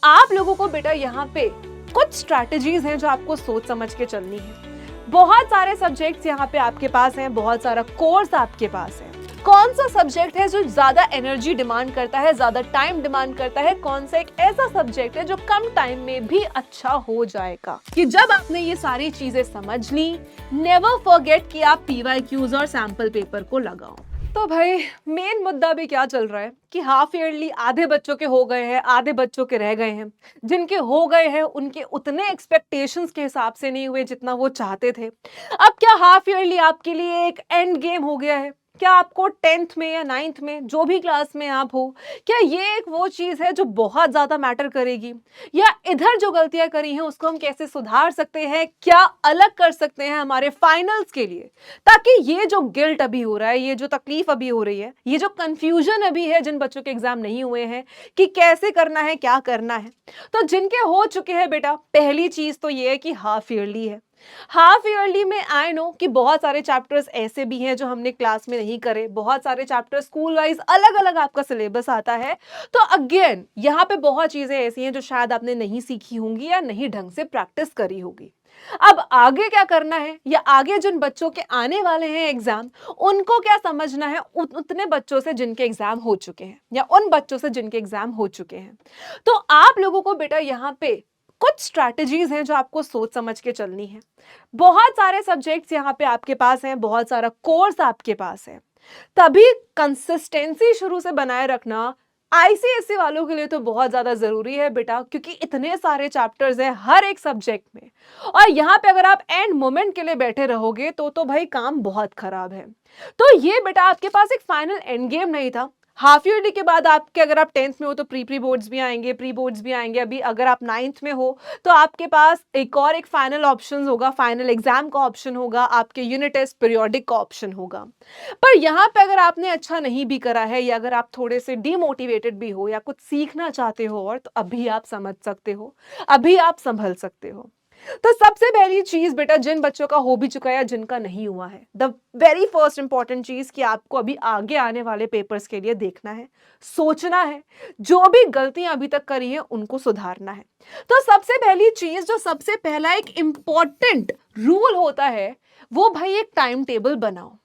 आप लोगों को बेटा यहाँ पे कुछ स्ट्रैटेजीज हैं जो आपको सोच समझ के चलनी है। बहुत सारे सब्जेक्ट्स यहाँ पे आपके पास हैं, बहुत सारा कोर्स आपके पास है। कौन सा सब्जेक्ट है जो ज्यादा एनर्जी डिमांड करता है, ज्यादा टाइम डिमांड करता है, कौन सा एक ऐसा सब्जेक्ट है जो कम टाइम में भी अच्छा हो जाएगा। कि जब आपने ये सारी चीजें समझ ली, नेवर फॉरगेट कि आप पीवाईक्यूज और सैंपल पेपर को लगाओ। तो भाई मेन मुद्दा भी क्या चल रहा है कि हाफ ईयरली आधे बच्चों के हो गए हैं, आधे बच्चों के रह गए हैं। जिनके हो गए हैं उनके उतने एक्सपेक्टेशंस के हिसाब से नहीं हुए जितना वो चाहते थे। अब क्या हाफ ईयरली आपके लिए एक एंड गेम हो गया है? क्या आपको 10th में या 9th में जो भी क्लास में आप हो, क्या ये एक वो चीज है जो बहुत ज्यादा मैटर करेगी? या इधर जो गलतियां करी हैं उसको हम कैसे सुधार सकते हैं, क्या अलग कर सकते हैं हमारे फाइनल्स के लिए, ताकि ये जो गिल्ट अभी हो रहा है, ये जो तकलीफ अभी हो रही है, ये जो कंफ्यूजन अभी है जिन बच्चों के एग्जाम नहीं हुए हैं कि कैसे करना है, क्या करना है। तो जिनके हो चुके हैं बेटा, पहली चीज तो ये है कि हाफ ईयरली है। हाफ ईयरली में आई नो कि बहुत सारे चैप्टर्स ऐसे भी हैं जो हमने क्लास में नहीं करे, बहुत सारे चैप्टर्स स्कूल वाइज अलग अलग आपका सिलेबस आता है। तो अगेन यहाँ पे बहुत चीजें ऐसी हैं जो शायद आपने नहीं सीखी होंगी या नहीं ढंग से प्रैक्टिस करी होगी। अब आगे क्या करना है, या आगे जिन बच्चों के आने वाले हैं एग्जाम, उनको क्या समझना है उतने बच्चों से जिनके एग्जाम हो चुके हैं, या उन बच्चों से जिनके एग्जाम हो चुके हैं। तो आप लोगों को बेटा यहाँ पे कुछ स्ट्रैटेजीज हैं जो आपको सोच समझ के चलनी है। बहुत सारे सब्जेक्ट्स यहाँ पे आपके पास हैं, बहुत सारा कोर्स आपके पास है। तभी कंसिस्टेंसी शुरू से बनाए रखना आईसीएसई वालों के लिए तो बहुत ज्यादा जरूरी है बेटा, क्योंकि इतने सारे चैप्टर्स हैं हर एक सब्जेक्ट में। और यहाँ पे अगर आप एंड मोमेंट के लिए बैठे रहोगे तो भाई काम बहुत खराब है। तो ये बेटा आपके पास एक फाइनल एंड गेम नहीं था। हाफ ईयरली के बाद आपके, अगर आप 10th में हो तो प्री बोर्ड्स भी आएंगे, प्री बोर्ड्स भी आएंगे। अभी अगर आप 9th में हो तो आपके पास एक और एक फाइनल ऑप्शन होगा, फाइनल एग्जाम का ऑप्शन होगा, आपके यूनिट टेस्ट पीरियोडिक का ऑप्शन होगा। पर यहाँ पे अगर आपने अच्छा नहीं भी करा है, या अगर आप थोड़े से डीमोटिवेटेड भी हो, या कुछ सीखना चाहते हो, और तो अभी आप समझ सकते हो, अभी आप संभल सकते हो। तो सबसे पहली चीज बेटा, जिन बच्चों का हो भी चुका है या जिनका नहीं हुआ है, द वेरी फर्स्ट इंपॉर्टेंट चीज कि आपको अभी आगे आने वाले पेपर्स के लिए देखना है, सोचना है, जो भी गलतियां अभी तक करी है उनको सुधारना है। तो सबसे पहली चीज, जो सबसे पहला एक इंपॉर्टेंट रूल होता है, वो भाई एक टाइम टेबल बनाओ।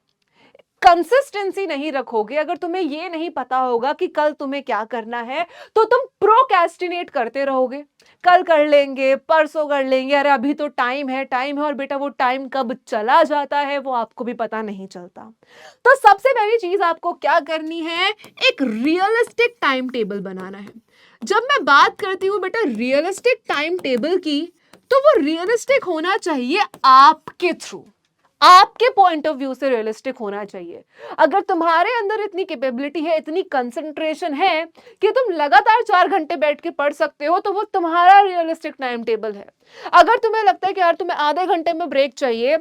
कंसिस्टेंसी नहीं रखोगे, अगर तुम्हें ये नहीं पता होगा कि कल तुम्हें क्या करना है, तो तुम प्रोक्रेस्टिनेट करते रहोगे। कल कर लेंगे, परसों कर लेंगे, अरे अभी तो टाइम है, टाइम है, और बेटा वो टाइम कब चला जाता है वो आपको भी पता नहीं चलता। तो सबसे पहली चीज आपको क्या करनी है, एक रियलिस्टिक टाइम टेबल बनाना है। जब मैं बात करती हूं बेटा रियलिस्टिक टाइम टेबल की, तो वो रियलिस्टिक होना चाहिए आपके थ्रू, आपके पॉइंट ऑफ व्यू से रियलिस्टिक होना चाहिए। अगर तुम्हारे अंदर इतनी कैपेबिलिटी है, इतनी कंसंट्रेशन है कि तुम लगातार 4 घंटे बैठ के पढ़ सकते हो, तो वो तुम्हारा रियलिस्टिक टाइम टेबल है। अगर तुम्हें लगता है कि यार तुम्हें आधे घंटे में ब्रेक चाहिए,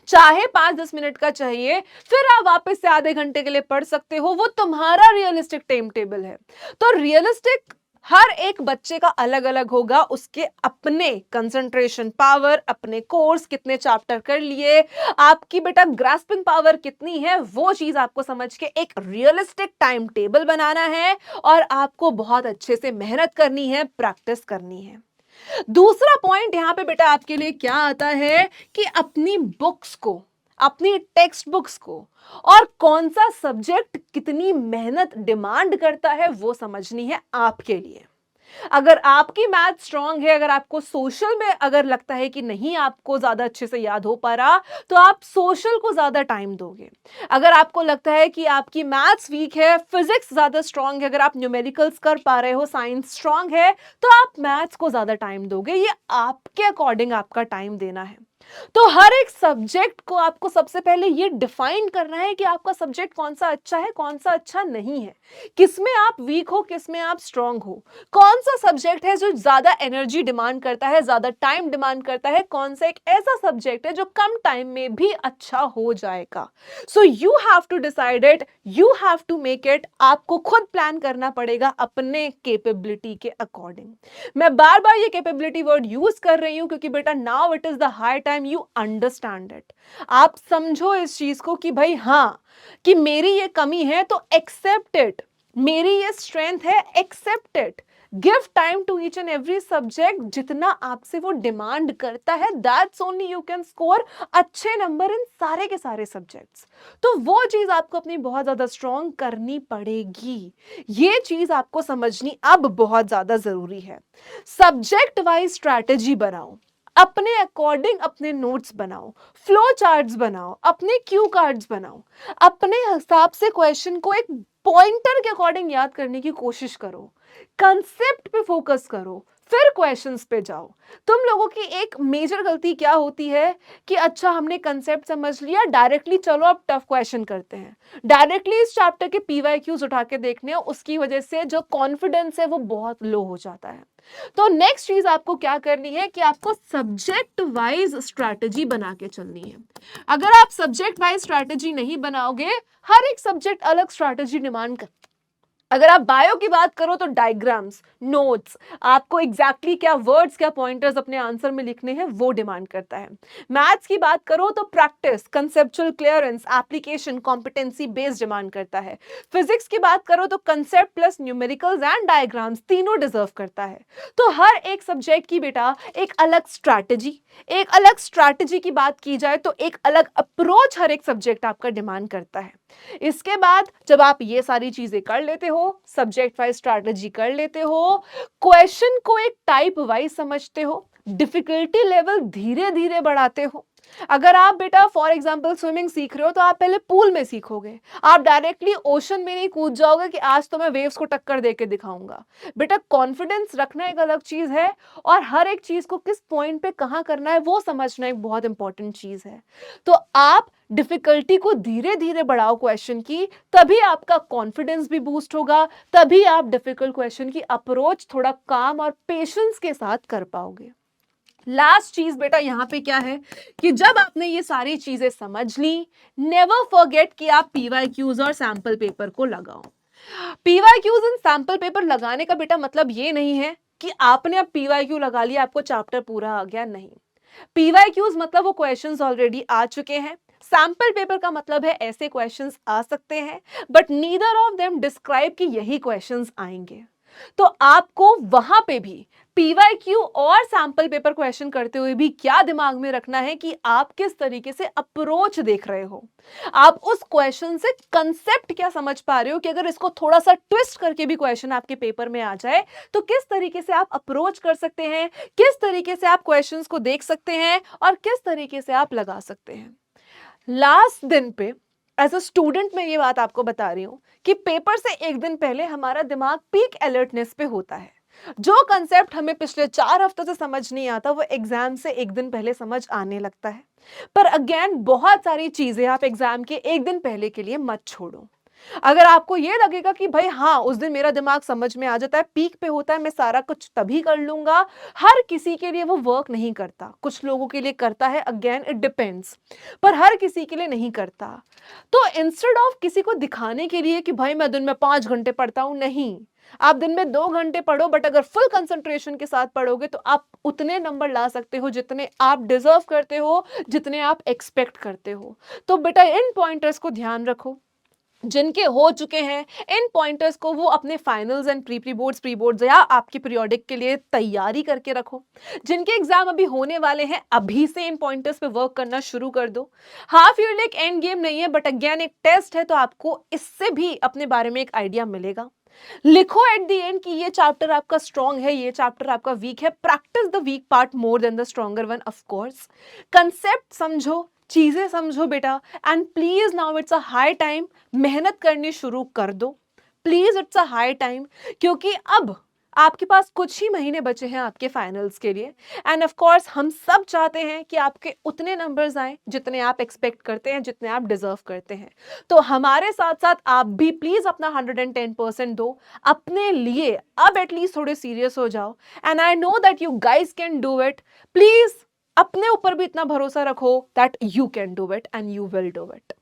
चाहे 5-10 मिनट का चाहिए, फिर आप वापस से आधे घंटे के लिए पढ़ सकते हो, वो तुम्हारा रियलिस्टिक टाइम टेबल है। तो रियलिस्टिक हर एक बच्चे का अलग अलग होगा, उसके अपने कंसंट्रेशन पावर, अपने कोर्स कितने चैप्टर कर लिए, आपकी बेटा ग्रास्पिंग पावर कितनी है, वो चीज आपको समझ के एक रियलिस्टिक टाइम टेबल बनाना है, और आपको बहुत अच्छे से मेहनत करनी है, प्रैक्टिस करनी है। दूसरा पॉइंट यहां पे बेटा आपके लिए क्या आता है कि अपनी बुक्स को, अपनी टेक्स्ट बुक्स को, और कौन सा सब्जेक्ट कितनी मेहनत डिमांड करता है वो समझनी है आपके लिए। अगर आपकी मैथ स्ट्रांग है, अगर आपको सोशल में अगर लगता है कि नहीं आपको ज्यादा अच्छे से याद हो पा रहा, तो आप सोशल को ज्यादा टाइम दोगे। अगर आपको लगता है कि आपकी मैथ्स वीक है, फिजिक्स ज्यादा स्ट्रांग है, अगर आप न्यूमेरिकल्स कर पा रहे हो, साइंस स्ट्रांग है, तो आप मैथ्स को ज्यादा टाइम दोगे। ये आपके अकॉर्डिंग आपका टाइम देना है। तो हर एक सब्जेक्ट को आपको सबसे पहले ये डिफाइन करना है कि आपका सब्जेक्ट कौन सा अच्छा है, कौन सा अच्छा नहीं है, किसमें आप वीक हो, किसमें आप स्ट्रांग हो, कौन सा सब्जेक्ट है जो ज्यादा एनर्जी डिमांड करता है, ज्यादा टाइम डिमांड करता है, कौन सा एक ऐसा सब्जेक्ट है जो कम टाइम में भी अच्छा हो जाएगा। So you have to decide it, you have to make it. आपको खुद प्लान करना पड़ेगा अपने कैपेबिलिटी के अकॉर्डिंग। मैं बार बार ये कैपेबिलिटी वर्ड यूज कर रही हूं क्योंकि बेटा now it is the high time you understand it. आप समझो इस चीज को कि भाई हाँ, कि मेरी ये कमी है तो एक्सेप्ट इट, मेरी ये स्ट्रेंथ है, accept it. Give time to each and every subject, जितना आपसे वो डिमांड करता है that's only you can score अच्छे नंबर इन सारे के सारे सब्जेक्ट्स। तो वो चीज आपको अपनी बहुत ज्यादा स्ट्रॉन्ग करनी पड़ेगी, ये चीज आपको समझनी अब बहुत ज्यादा जरूरी है। सब्जेक्ट वाइज स्ट्रैटेजी बनाओ, अपने अकॉर्डिंग अपने नोट्स बनाओ, फ्लो चार्ट्स बनाओ, अपने क्यू कार्ड्स बनाओ, अपने हिसाब से क्वेश्चन को एक पॉइंटर के अकॉर्डिंग याद करने की कोशिश करो, कंसेप्ट पे फोकस करो, फिर क्वेश्चंस पे जाओ। तुम लोगों की एक मेजर गलती क्या होती है कि अच्छा हमने कंसेप्ट समझ लिया, डायरेक्टली चलो अब टफ क्वेश्चन करते हैं, डायरेक्टली इस चैप्टर के पीवाईक्यूज उठा के देखने, उसकी वजह से जो कॉन्फिडेंस है वो बहुत लो हो जाता है। तो नेक्स्ट चीज आपको क्या करनी है कि आपको सब्जेक्ट वाइज स्ट्रैटेजी बना के चलनी है। अगर आप सब्जेक्ट वाइज स्ट्रैटेजी नहीं बनाओगे, हर एक सब्जेक्ट अलग स्ट्रैटेजी डिमांड कर। अगर आप बायो की बात करो तो डायग्राम्स, नोट्स, आपको एग्जैक्टली क्या वर्ड्स क्या पॉइंटर्स अपने आंसर में लिखने हैं वो डिमांड करता है। मैथ्स की बात करो तो practice, conceptual clearance, application, competency based demand करता है। फिजिक्स की बात करो तो concept plus numericals and diagrams तीनों डिजर्व करता है। तो हर एक सब्जेक्ट की बेटा एक अलग स्ट्रैटेजी, एक अलग स्ट्रैटेजी की बात की जाए तो एक अलग अप्रोच हर एक सब्जेक्ट आपका डिमांड करता है। इसके बाद जब आप ये सारी चीजें कर लेते हो, सब्जेक्ट वाइज स्ट्रैटेजी कर लेते हो, क्वेश्चन को एक टाइप वाइज समझते हो, डिफिकल्टी लेवल धीरे धीरे बढ़ाते हो। अगर आप बेटा फॉर एग्जांपल स्विमिंग सीख रहे हो तो आप पहले पूल में सीखोगे, आप डायरेक्टली ओशन में नहीं कूद जाओगे कि आज तो मैं वेव्स को टक्कर देके दिखाऊंगा। बेटा कॉन्फिडेंस रखना एक अलग चीज है और हर एक चीज को किस पॉइंट पे कहां करना है वो समझना एक बहुत इंपॉर्टेंट चीज है। तो आप डिफिकल्टी को धीरे धीरे बढ़ाओ क्वेश्चन की, तभी आपका कॉन्फिडेंस भी बूस्ट होगा, तभी आप डिफिकल्ट क्वेश्चन की अप्रोच थोड़ा काम और पेशेंस के साथ कर पाओगे। लास्ट चीज बेटा यहां पे क्या है कि जब आपने ये सारी चीजें समझ ली, नेवर फॉरगेट कि आप पीवाईक्यूज और सैंपल पेपर को लगाओ। पीवाईक्यूज एंड सैंपल पेपर लगाने का बेटा मतलब ये नहीं है कि आपने अब पीवाईक्यू लगा लिया आपको चैप्टर पूरा आ गया, नहीं। पीवाईक्यूज मतलब वो क्वेश्चंस ऑलरेडी आ चुके हैं, सैंपल पेपर का मतलब है ऐसे क्वेश्चंस आ सकते हैं but neither of them describe कि यही क्वेश्चंस आएंगे। तो आपको वहां पे भी पीवाईक्यू और सैंपल पेपर क्वेश्चन करते हुए भी क्या दिमाग में रखना है कि आप किस तरीके से अप्रोच देख रहे हो, आप उस क्वेश्चन से कंसेप्ट क्या समझ पा रहे हो कि अगर इसको थोड़ा सा ट्विस्ट करके भी क्वेश्चन आपके पेपर में आ जाए तो किस तरीके से आप अप्रोच कर सकते हैं, किस तरीके से आप क्वेश्चंस को देख सकते हैं और किस तरीके से आप लगा सकते हैं। लास्ट दिन पे एज अ स्टूडेंट मैं ये बात आपको बता रही हूं कि पेपर से एक दिन पहले हमारा दिमाग पीक अलर्टनेस पे होता है। जो कंसेप्ट हमें पिछले 4 हफ्तों से समझ नहीं आता वो एग्जाम से एक दिन पहले समझ आने लगता है। पर अगेन बहुत सारी चीजें आप एग्जाम के एक दिन पहले के लिए मत छोड़ो। अगर आपको ये लगेगा कि भाई हाँ उस दिन मेरा दिमाग समझ में आ जाता है, पीक पे होता है, मैं सारा कुछ तभी कर लूंगा, हर किसी के लिए वो वर्क नहीं करता। कुछ लोगों के लिए करता है, अगेन इट डिपेंड्स, पर हर किसी के लिए नहीं करता। तो इंस्टेड ऑफ किसी को दिखाने के लिए कि भाई मैं दिन में 5 घंटे पढ़ता हूं, नहीं, आप दिन में 2 घंटे पढ़ो बट अगर फुल कंसंट्रेशन के साथ पढ़ोगे तो आप उतने नंबर ला सकते हो जितने आप डिजर्व करते हो, जितने आप एक्सपेक्ट करते हो। तो बेटा इन पॉइंटर्स को ध्यान रखो, जिनके हो चुके हैं इन पॉइंटर्स को वो अपने finals and pre boards, pre boards या आपके पीरियोडिक के लिए तैयारी करके रखो। जिनके एग्जाम अभी होने वाले हैं अभी से इन पॉइंटर्स पे वर्क करना शुरू कर दो। हाफ ईयरली एक एंड गेम नहीं है बट अगेन एक टेस्ट है, तो आपको इससे भी अपने बारे में एक आइडिया मिलेगा। लिखो एट द एंड कि ये चैप्टर आपका स्ट्रॉन्ग है, ये चैप्टर आपका वीक है। Practice the weak part more than the stronger one of course. Concept समझो, चीजें समझो बेटा, and please now it's a high time मेहनत करनी शुरू कर दो। Please it's a high time, क्योंकि अब आपके पास कुछ ही महीने बचे हैं आपके फाइनल्स के लिए। एंड ऑफ कोर्स हम सब चाहते हैं कि आपके उतने नंबर्स आए जितने आप एक्सपेक्ट करते हैं, जितने आप डिजर्व करते हैं। तो हमारे साथ साथ आप भी प्लीज अपना 110% दो अपने लिए। अब एटलीस्ट थोड़े सीरियस हो जाओ and I know that you guys can do it. Please अपने ऊपर भी इतना भरोसा रखो that you can do it and you will do it.